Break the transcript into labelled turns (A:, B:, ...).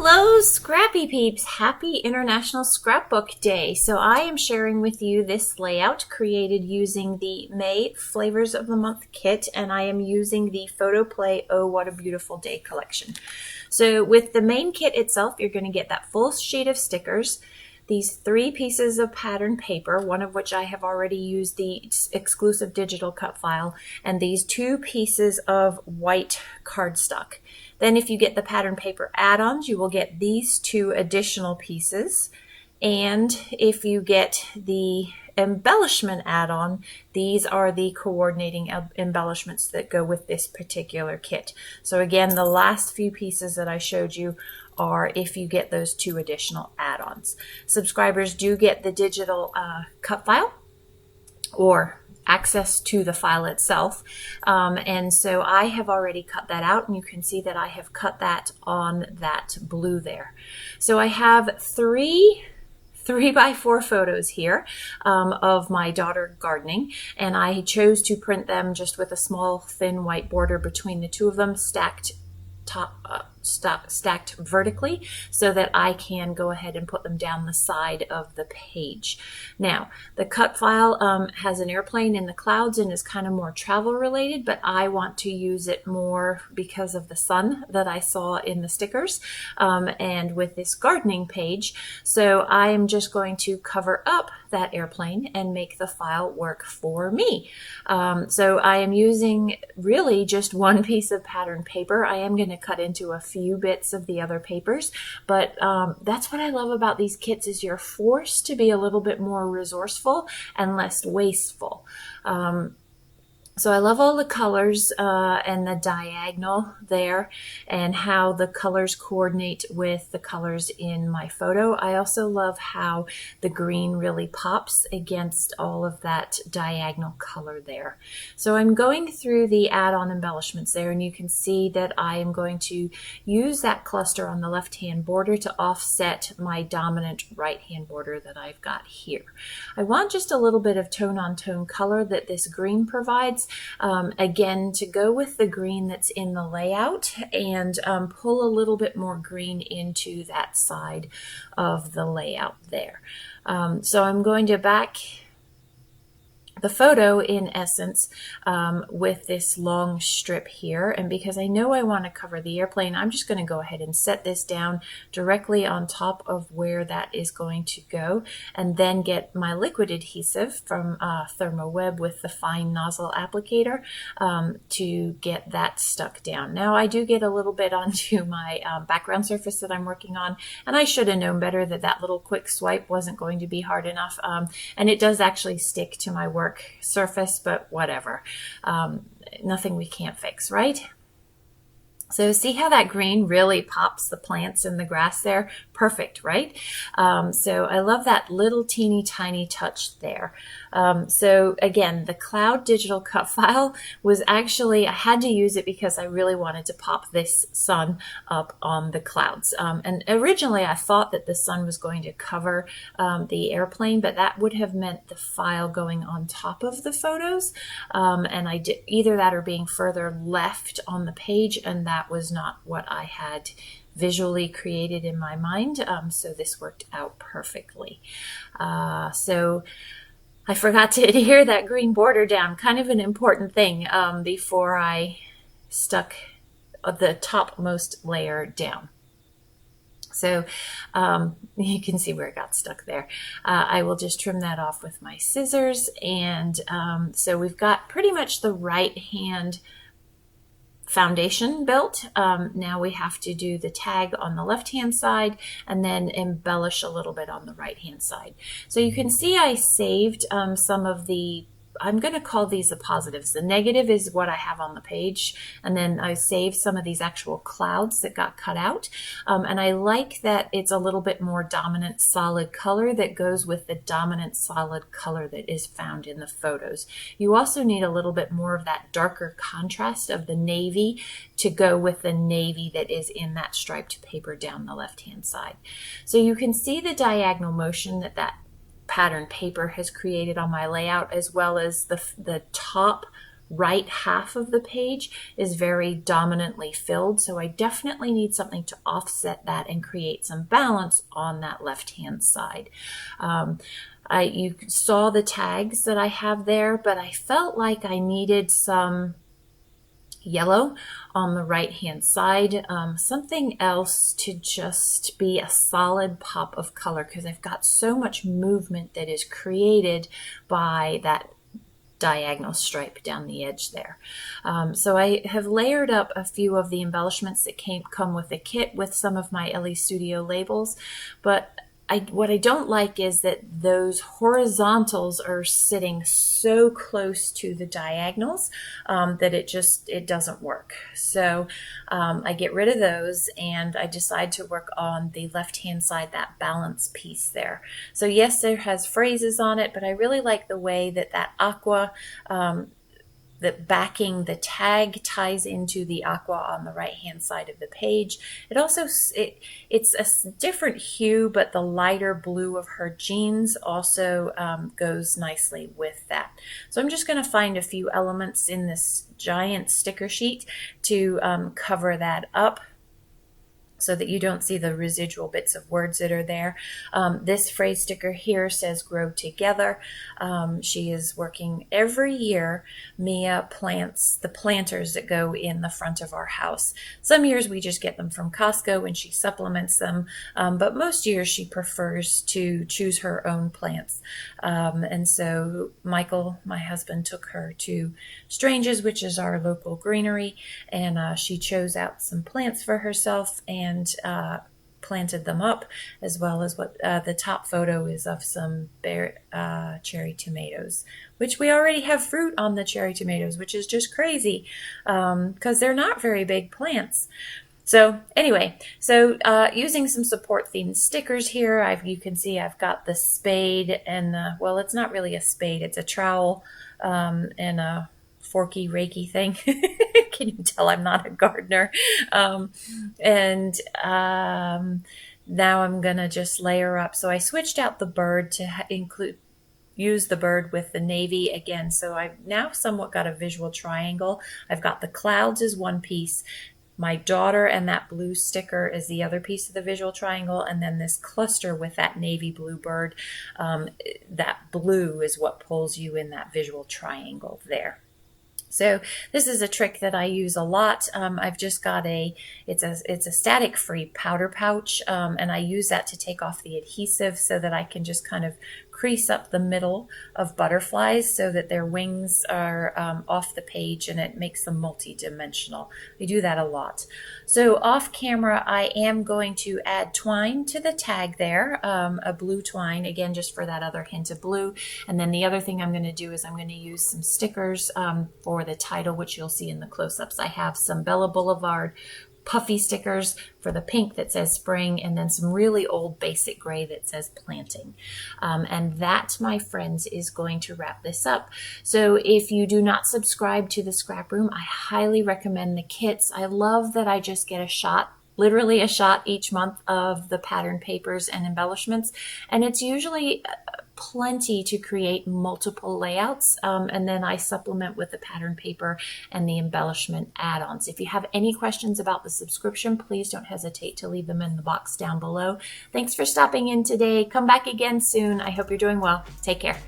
A: Hello, Scrappy Peeps! Happy International Scrapbook Day! So I am sharing with you this layout created using the May Flavors of the Month kit, and I am using the PhotoPlay Oh What a Beautiful Day collection. So with the main kit itself, you're going to get that full sheet of stickers, these 3 pieces of pattern paper, one of which I have already used the exclusive digital cut file, and these 2 pieces of white cardstock. Then if you get the pattern paper add-ons, you will get these 2 additional pieces. And if you get the embellishment add-on, these are the coordinating embellishments that go with this particular kit. So again, the last few pieces that I showed you are if you get those 2 additional add-ons. Subscribers do get the digital cut file or access to the file itself, and so I have already cut that out, and you can see that I have cut that on that blue there. So I have 3 3x4 photos here of my daughter gardening, and I chose to print them just with a small thin white border between the 2 of them, stacked vertically, so that I can go ahead and put them down the side of the page. Now, the cut file has an airplane in the clouds and is kind of more travel related, but I want to use it more because of the sun that I saw in the stickers and with this gardening page. So I am just going to cover up that airplane and make the file work for me. So I am using really just 1 piece of pattern paper. I am going to cut into a few bits of the other papers, but that's what I love about these kits, is you're forced to be a little bit more resourceful and less wasteful. So I love all the colors and the diagonal there and how the colors coordinate with the colors in my photo. I also love how the green really pops against all of that diagonal color there. So I'm going through the add-on embellishments there, and you can see that I am going to use that cluster on the left-hand border to offset my dominant right-hand border that I've got here. I want just a little bit of tone-on-tone color that this green provides. Again, to go with the green that's in the layout, and pull a little bit more green into that side of the layout there. So I'm going to back the photo, in essence, with this long strip here, and because I know I want to cover the airplane, I'm just going to go ahead and set this down directly on top of where that is going to go, and then get my liquid adhesive from ThermoWeb with the fine nozzle applicator to get that stuck down. Now I do get a little bit onto my background surface that I'm working on, and I should have known better that that little quick swipe wasn't going to be hard enough, and it does actually stick to my work surface, but whatever. Nothing we can't fix, right? So see how that green really pops the plants and the grass there? Perfect, right? So I love that little teeny tiny touch there. So again, the cloud digital cut file was actually, I had to use it because I really wanted to pop this sun up on the clouds. And originally I thought that the sun was going to cover the airplane, but that would have meant the file going on top of the photos. And I did either that or being further left on the page, and that was not what I had visually created in my mind. So this worked out perfectly. So I forgot to adhere that green border down, kind of an important thing, before I stuck the topmost layer down. So you can see where it got stuck there. I will just trim that off with my scissors, and so we've got pretty much the right hand foundation built. Now we have to do the tag on the left hand side and then embellish a little bit on the right hand side. So you can see I saved some of the, I'm going to call these the positives. The negative is what I have on the page, and then I saved some of these actual clouds that got cut out. And I like that it's a little bit more dominant solid color that goes with the dominant solid color that is found in the photos. You also need a little bit more of that darker contrast of the navy to go with the navy that is in that striped paper down the left-hand side. So you can see the diagonal motion that that pattern paper has created on my layout, as well as the top right half of the page is very dominantly filled. So I definitely need something to offset that and create some balance on that left-hand side. You saw the tags that I have there, but I felt like I needed some yellow on the right hand side, something else to just be a solid pop of color, because I've got so much movement that is created by that diagonal stripe down the edge there. So I have layered up a few of the embellishments that come with the kit with some of my LE Studio labels, but what I don't like is that those horizontals are sitting so close to the diagonals that it doesn't work. So I get rid of those and I decide to work on the left-hand side, that balance piece there. So yes, there has phrases on it, but I really like the way that aqua that backing the tag ties into the aqua on the right hand side of the page. It also, it's a different hue, but the lighter blue of her jeans also goes nicely with that. So I'm just going to find a few elements in this giant sticker sheet to cover that up, so that you don't see the residual bits of words that are there. This phrase sticker here says grow together. She is working every year. Mia plants the planters that go in the front of our house. Some years we just get them from Costco and she supplements them, but most years she prefers to choose her own plants. And so Michael, my husband, took her to Strange's, which is our local greenery, and she chose out some plants for herself and planted them up, as well as what the top photo is of some cherry tomatoes, which we already have fruit on the cherry tomatoes, which is just crazy because they're not very big plants. So anyway, using some support themed stickers here, you can see I've got the spade and well, it's not really a spade, it's a trowel and a forky rakey thing. Can you tell I'm not a gardener? Now I'm gonna just layer up. So I switched out the bird to use the bird with the navy again. So I've now somewhat got a visual triangle. I've got the clouds as one piece, my daughter and that blue sticker is the other piece of the visual triangle, and then this cluster with that navy blue bird. That blue is what pulls you in that visual triangle there. So this is a trick that I use a lot. I've just got it's a static free powder pouch, and I use that to take off the adhesive so that I can just kind of crease up the middle of butterflies so that their wings are off the page and it makes them multi-dimensional. I do that a lot. So off camera, I am going to add twine to the tag there, a blue twine, again, just for that other hint of blue. And then the other thing I'm going to do is I'm going to use some stickers for the title, which you'll see in the close-ups. I have some Bella Boulevard puffy stickers for the pink that says spring, and then some really old basic gray that says planting. And that, my friends, is going to wrap this up. So if you do not subscribe to the Scrap Room, I highly recommend the kits. I love that I just get a shot, literally a shot each month of the pattern papers and embellishments, and it's usually plenty to create multiple layouts, and then I supplement with the pattern paper and the embellishment add-ons. If you have any questions about the subscription, please don't hesitate to leave them in the box down below. Thanks for stopping in today. Come back again soon. I hope you're doing well. Take care.